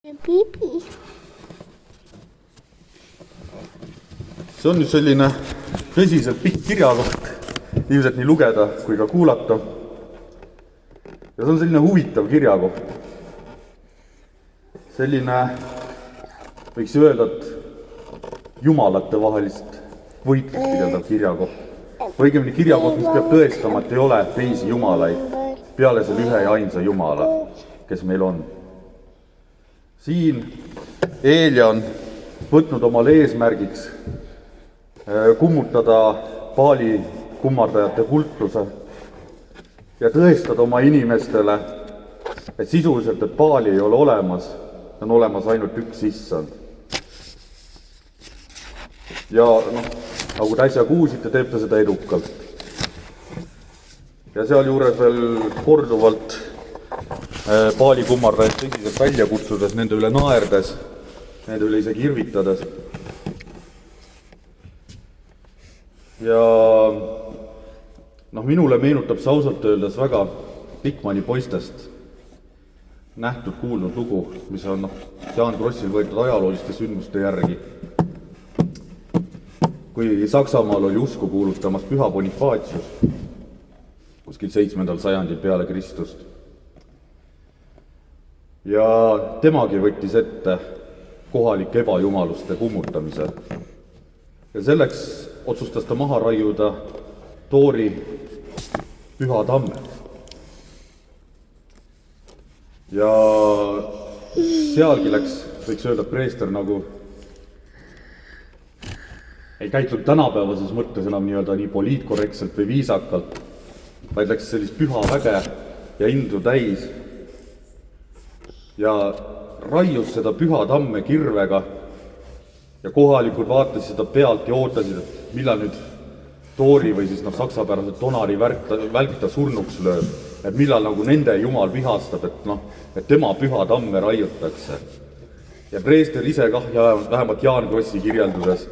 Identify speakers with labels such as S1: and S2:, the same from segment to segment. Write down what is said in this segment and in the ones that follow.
S1: Pipi.
S2: See on nüüd selline tõsiselt pikk kirjakoht, ilmselt nii lugeda kui ka kuulata. Ja see on selline huvitav kirjakoht. Selline, võiks öelda, et jumalate vahelist võitlust pideldav kirjakoht. Õigemini kirjakoht, mis peab tõestama, et ei ole teisi jumalaid peale selle ühe ja ainsa jumala, kes meil on. Siin Eelja on võtnud omale eesmärgiks kummutada Baali kummardajate kultuse ja tõestada oma inimestele, et sisuliselt, et Baali ei ole olemas, on olemas ainult üks issand. Ja nagu te äsja kuulsite, teeb ta seda edukalt. Ja seal juures veel korduvalt Baali kummardajad tõsiselt välja kutsudes, nende üle naerdes, nende üle isegi irvitades. Ja minule meenutab see ausalt öeldes väga Pikmani poistest nähtud kuulnud lugu, mis on Jaan Krossil võetud ajalooliste sündmuste järgi. Kui Saksamaal oli usku kuulutamas Püha Bonifacius kuskil 7. sajandil peale Kristust. Ja temagi võttis ette kohalike ebajumaluste kummutamise. Ja selleks otsustas ta maha raiuda Toori Püha tamme. Ja sealgi läks, võiks öelda, preester nagu ei käitunud tänapäevases mõttes enam nii poliitkorrektselt või viisakalt, vaid läks sellist püha väge ja indu täis ja raius seda Püha tamme kirvega ja kohalikud vaatasid seda pealt ja ootasid, et millal nüüd Toori või siis saksapäraselt Tonari välk ta surnuks lööb, et millal nagu nende jumal vihastab, et tema Püha tamme raiutakse. Ja preester ise ja vähemalt Jaan Krossi kirjelduses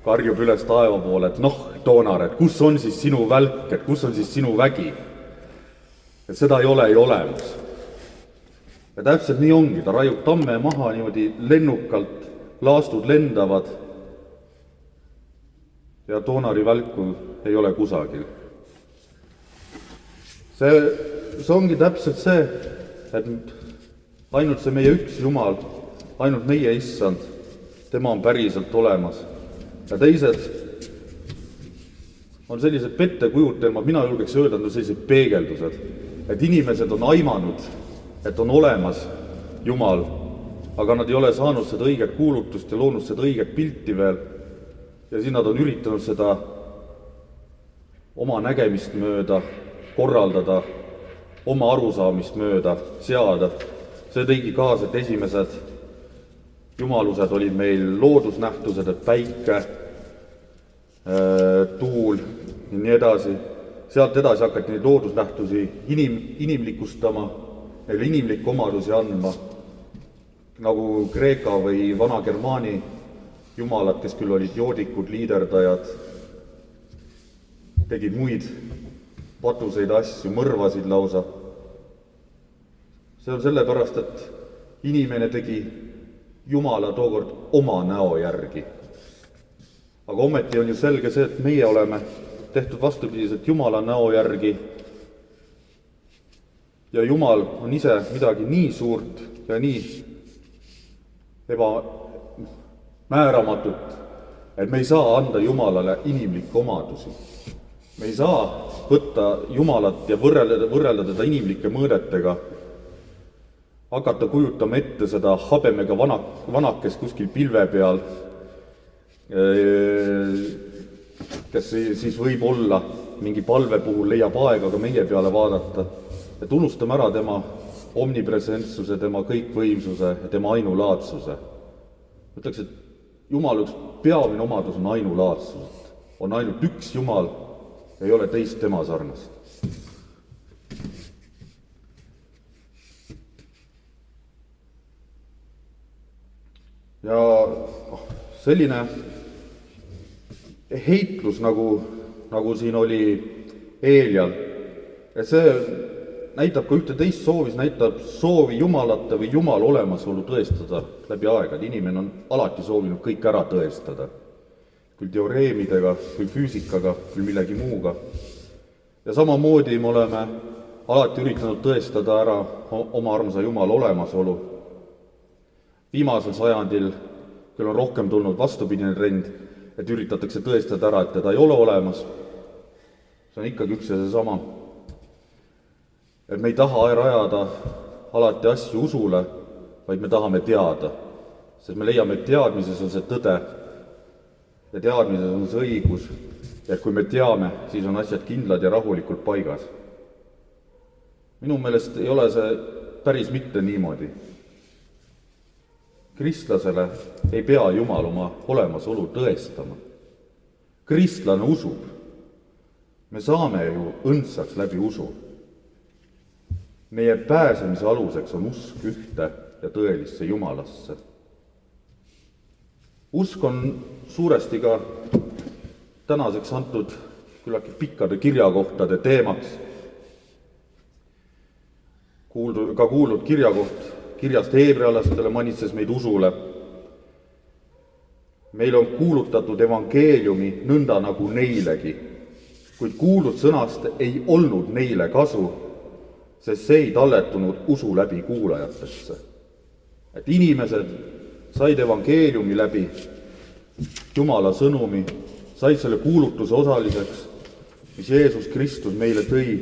S2: karjub üles taeva poole, et Tonar, et kus on siis sinu välk, et kus on siis sinu vägi? Et seda ei ole olemas. Ja täpselt nii ongi, ta raiub tamme maha niimoodi lennukalt, laastud lendavad ja Toonari välku ei ole kusagil. See ongi täpselt see, et ainult see meie üks Jumal, ainult meie issand, tema on päriselt olemas. Ja teised on sellised pettekujutelmad, mina julgeks öelda, et on sellised peegeldused, et inimesed on aimanud, et on olemas Jumal, aga nad ei ole saanud seda õiget kuulutust ja loonud seda õiget pilti veel ja siis nad on üritanud seda oma nägemist mööda korraldada, oma arusaamist mööda seada. See tõigi kaasa, et esimesed jumalused olid meil loodusnähtused, et päike, tuul ja nii edasi. Sealt edasi hakati neid loodusnähtusi inimlikustama, neile inimlikku omadusi andma, nagu Kreeka või Vana-Germaani jumalad, kes küll olid joodikud, liiderdajad, tegid muid patuseid asju, mõrvasid lausa. See on sellepärast, et inimene tegi Jumala tookord oma näo järgi. Aga ometi on ju selge see, et meie oleme tehtud vastupidiselt Jumala näo järgi ja Jumal on ise midagi nii suurt ja nii määramatut, et me ei saa anda Jumalale inimlikke omadusi. Me ei saa võtta Jumalat ja võrrelda teda inimlike mõõdetega, hakata kujutama ette seda habemega vanakest kuskil pilve peal, kes siis võib olla mingi palve puhul leiab aega ka meie peale vaadata, et unustame ära tema omnipresentsuse, tema kõikvõimsuse ja tema ainulaadsuse. Ütleks, et Jumal üks peamine omadus on ainulaadsus. On ainult üks Jumal, ei ole teist tema sarnast. Ja selline heitlus, nagu siin oli Eeljal, et see näitab ka ühte teist soovi, näitab soovi Jumalate või Jumala olemasolu tõestada läbi aegade. Inimene on alati soovinud kõik ära tõestada, küll teoreemidega, küll füüsikaga, küll millegi muuga. Ja samamoodi me oleme alati üritanud tõestada ära oma armsa Jumala olemasolu. Viimasel sajandil küll on rohkem tulnud vastupidine trend, et üritatakse tõestada ära, et teda ei ole olemas. See on ikkagi üks ja seesama. Et me ei taha rajada alati asju usule, vaid me tahame teada, sest me leiame, et teadmises on see tõde ja teadmises on see õigus, ja kui me teame, siis on asjad kindlad ja rahulikult paigas. Minu meelest ei ole see päris mitte niimoodi. Kristlasele ei pea Jumal oma olemasolu tõestama. Kristlane usub. Me saame ju õndsaks läbi usu. Meie pääsemise aluseks on usk ühte ja tõelisse Jumalasse. Usk on suuresti ka tänaseks antud küllalt pikkade kirjakohtade teemaks. Ka kuuldud kirjast heebrealastele manitses meid usule. Meil on kuulutatud evangeeliumi nõnda nagu neilegi, kuid kuuldud sõnast ei olnud neile kasu, sest see ei talletunud usu läbi kuulajatesse. Et inimesed said evangeeliumi läbi Jumala sõnumi, said selle kuulutuse osaliseks, mis Jeesus Kristus meile tõi,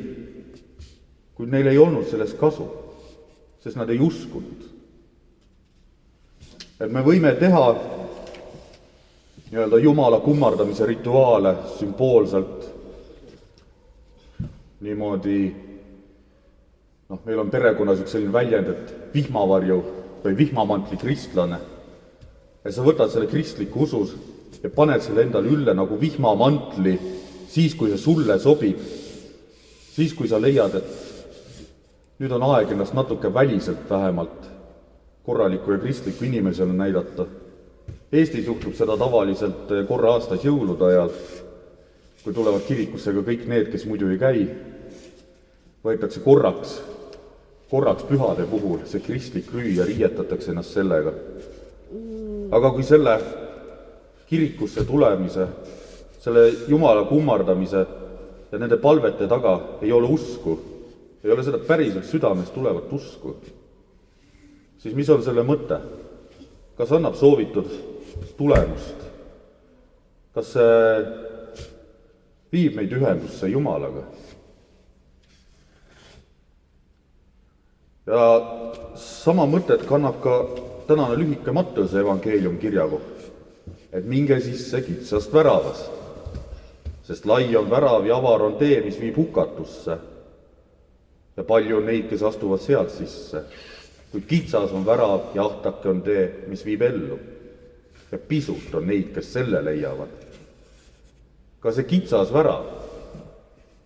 S2: kuid neil ei olnud sellest kasu, sest nad ei uskunud. Et me võime teha Jumala kummardamise rituaale sümboolselt niimoodi, meil on perekonnas üks selline väljend, et vihmavarju või vihmamantli kristlane. Ja sa võtad selle kristliku usus ja paned selle endale ülle nagu vihmamantli siis, kui see sulle sobib, siis, kui sa leiad, et nüüd on aeg ennast natuke väliselt vähemalt korraliku ja kristliku inimesena näidata. Eestis juhtub seda tavaliselt korra aastas jõulude ajal, kui tulevad kirikusse ka kõik need, kes muidu ei käi, võetakse korraks pühade puhul see kristlik rüü ja riietatakse ennast sellega. Aga kui selle kirikusse tulemise, selle Jumala kummardamise ja nende palvete taga ei ole usku, ei ole seda päriselt südamest tulevat usku, siis mis on selle mõte? Kas annab soovitud tulemust? Kas see viib meid ühendusse Jumalaga? Ja sama mõtet kannab ka tänane lühike Matteuse evangeelium kirjakoht, et minge sisse kitsast väravast, sest lai on värav ja avar on tee, mis viib hukatusse, ja palju on neid, kes astuvad sealt sisse, kuid kitsas on värav ja ahtake on tee, mis viib ellu, ja pisut on neid, kes selle leiavad. Ka see kitsas värav,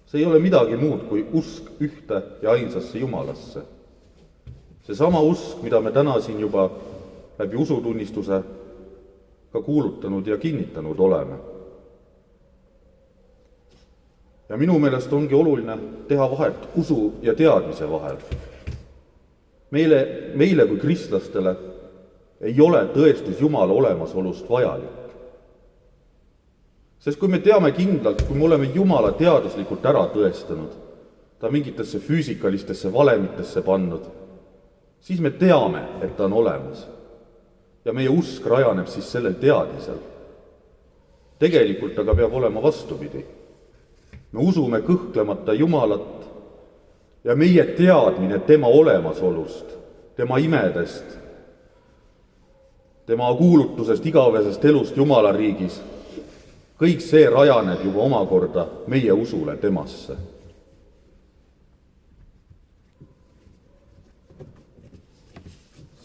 S2: see ei ole midagi muud kui usk ühte ja ainsasse Jumalasse. Seesama usk, mida me täna siin juba läbi usutunnistuse ka kuulutanud ja kinnitanud oleme. Ja minu meelest ongi oluline teha vahet usu ja teadmise vahel. Meile kui kristlastele ei ole tõestus Jumala olemasolust vajalik. Sest kui me teame kindlalt, kui me oleme Jumala teaduslikult ära tõestanud, ta mingitesse füüsikalistesse valemitesse pannud, siis me teame, et ta on olemas. Ja meie usk rajaneb siis sellel teadmisel. Tegelikult aga peab olema vastupidi. Me usume kõhklemata Jumalat ja meie teadmine tema olemasolust, tema imedest, tema kuulutusest igavesest elust Jumala riigis, kõik see rajaneb juba omakorda meie usule temasse.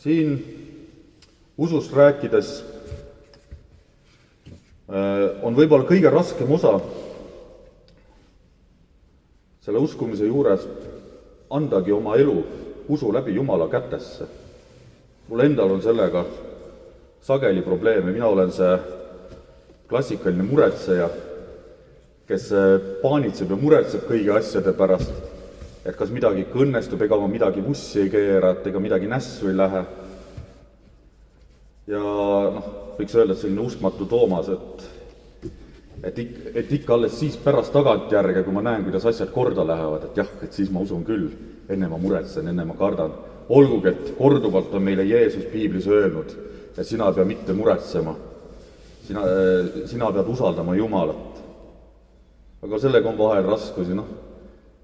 S2: Siin usust rääkides on võib-olla kõige raskem osa selle uskumise juures andagi oma elu usu läbi Jumala kätesse. Mul endal on sellega sageli probleeme, mina olen see klassikaline muretseja, kes paanitseb ja muretseb kõigi asjade pärast et kas midagi ikka õnnestub, ega ma midagi vussi ei keera, et ega midagi nässu ei lähe. Ja võiks öelda, et selline uskmatu Toomas, et ikka alles siis pärast tagantjärge, kui ma näen, kuidas asjad korda lähevad, et jah, et siis ma usun küll, enne ma muretsen, enne ma kardan. Olgugi, et korduvalt on meile Jeesus piiblis öelnud, et sina ei pea mitte muretsema, sina pead usaldama Jumalat. Aga sellega on vahel raskusi,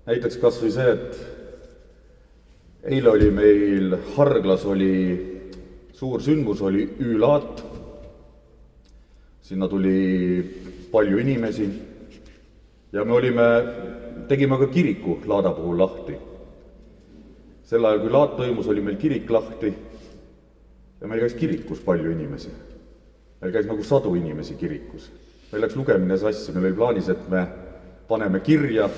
S2: näiteks kas või see, et eile oli meil Harglas oli suur sündmus, oli Üülaat, sinna tuli palju inimesi ja me tegime ka kiriku laada puhul lahti. Sel ajal, kui laat toimus, oli meil kirik lahti ja meil käis kirikus palju inimesi. Meil käis nagu 100 inimesi kirikus. Meil läks lugemine sassi, meil oli plaanis, et me paneme kirja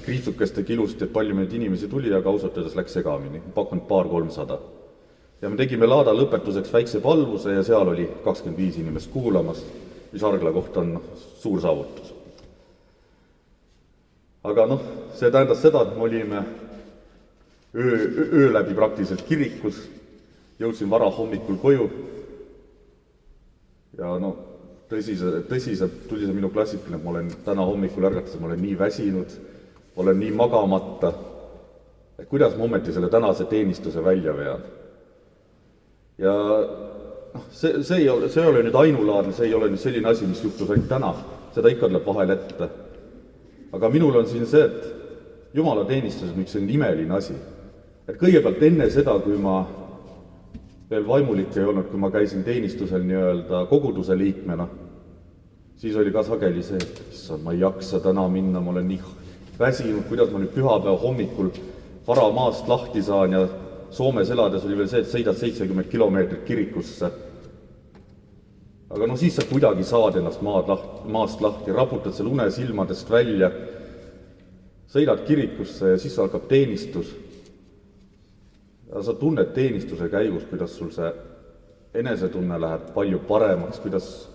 S2: kriitsukeste kilusti, et palju meid inimesi tuli, aga ausalt öeldes läks segamini, pakkunud 200-300. Ja me tegime laada lõpetuseks väikse palvuse ja seal oli 25 inimest kuulamas, mis Hargla kohta on suur saavutus. Aga see tähendas seda, et me olime öö läbi praktiliselt kirikus, jõudsin vara hommikul koju ja tõsiselt tuli see minu klassikaline, et ma olen täna hommikul ärgates, ma olen nii väsinud, olen nii magamata, et kuidas ma ometi selle tänase teenistuse välja vean. Ja see ei ole nüüd ainulaadne, see ei ole nüüd selline asi, mis juhtus ainult täna, seda ikka tuleb vahel ette. Aga minul on siin see, et Jumala teenistus on üks imeline asi. Et kõigepealt enne seda, kui ma veel vaimulik ei olnud, kui ma käisin teenistusel nii-öelda koguduse liikmena, siis oli ka sageli see, et ma ei jaksa täna minna, ma olen nii väsinud, kuidas ma nüüd pühapäeva hommikul vara maast lahti saan ja Soomes elades oli veel see, et sõidad 70 kilomeetrit kirikusse. Aga siis sa kuidagi saad ennast maast lahti, raputad seal une silmadest välja, sõidad kirikusse ja siis algab teenistus. Ja sa tunned teenistuse käigus, kuidas sul see enesetunne läheb palju paremaks, kuidas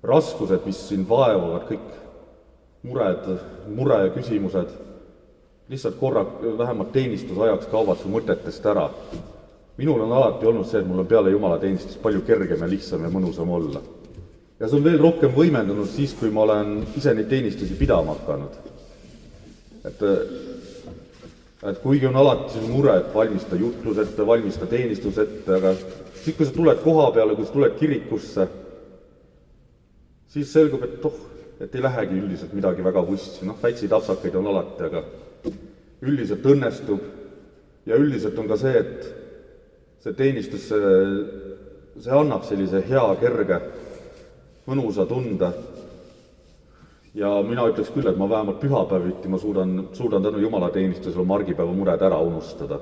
S2: raskused, mis sind vaevavad, kõik mure ja küsimused, lihtsalt korra vähemalt teenistusajaks kaovad su mõtetest ära. Minul on alati olnud see, et mul on peale Jumala teenistust palju kergem ja lihtsam ja mõnusam olla. Ja see on veel rohkem võimendunud siis, kui ma olen ise neid teenistusi pidama hakanud. Et kuigi on alati mure, et valmista jutlus ette, valmista teenistus ette, aga siis, kui sa tuled koha peale, kui sa tuled kirikusse, siis selgub, et ei lähegi üldiselt midagi väga vussi. Väikseid apsakaid on alati, aga üldiselt õnnestub ja üldiselt on ka see, et see teenistus, see annab sellise hea, kerge, mõnusa tunde. Ja mina ütleks küll, et ma vähemalt pühapäeviti ma suudan tänu Jumala teenistusele margipäeva mured ära unustada.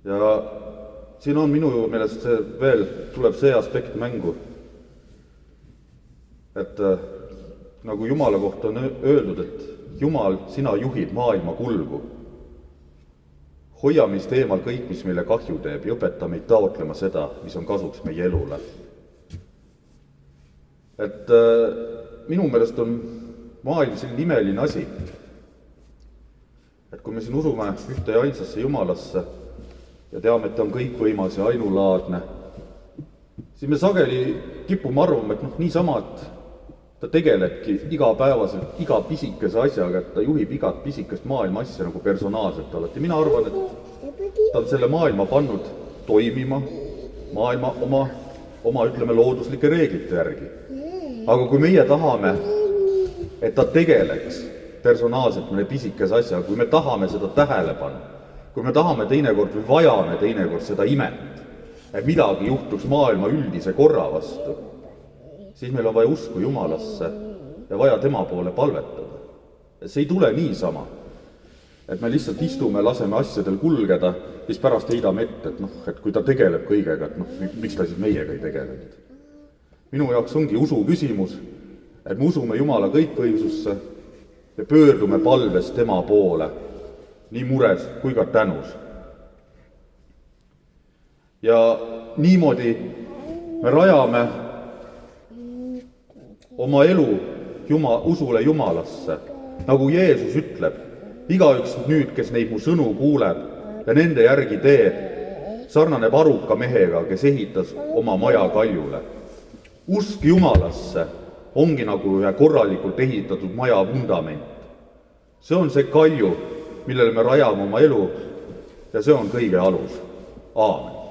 S2: Ja siin on minu meelest veel tuleb see aspekt mängu, et nagu Jumala kohta on öeldud, et Jumal, sina juhid maailma kulgu. Hoia meist eemal kõik, mis meile kahju teeb ja õpeta meid taotlema seda, mis on kasuks meie elule. Et minu meelest on maailm selline imeline asi, et kui me siin usume ühte ja ainsasse Jumalasse ja teame, et ta on kõikvõimas ja ainulaadne, siis me sageli kipume arvama, et niisama, et ta tegelebki igapäevaselt iga pisikese asjaga, et ta juhib igat pisikest maailma asja nagu personaalselt alati. Mina arvan, et ta on selle maailma pannud toimima maailma oma ütleme, looduslike reeglite järgi. Aga kui meie tahame, et ta tegeleks personaalselt mõne pisikese asja, kui me tahame seda tähele panna, kui me tahame teinekord või vajame teinekord seda imet, et midagi juhtuks maailma üldise korra vastu, siis meil on vaja usku Jumalasse ja vaja tema poole palvetada. See ei tule niisama, et me lihtsalt istume, laseme asjadel kulgeda, siis pärast heidame ette, et kui ta tegeleb kõigega, et miks ta siis meiega ei tegelenud. Minu jaoks ongi usu küsimus, et me usume Jumala kõikvõimsusse ja pöördume palves tema poole, nii mures kui ka tänus. Ja niimoodi me rajame oma elu usule Jumalasse. Nagu Jeesus ütleb, igaüks nüüd, kes neid mu sõnu kuuleb ja nende järgi teeb, sarnaneb aruka mehega, kes ehitas oma maja kaljule. Usk Jumalasse ongi nagu ühe korralikult ehitatud maja vundament. See on see kalju, millele me rajame oma elu ja see on kõige alus. Aamen.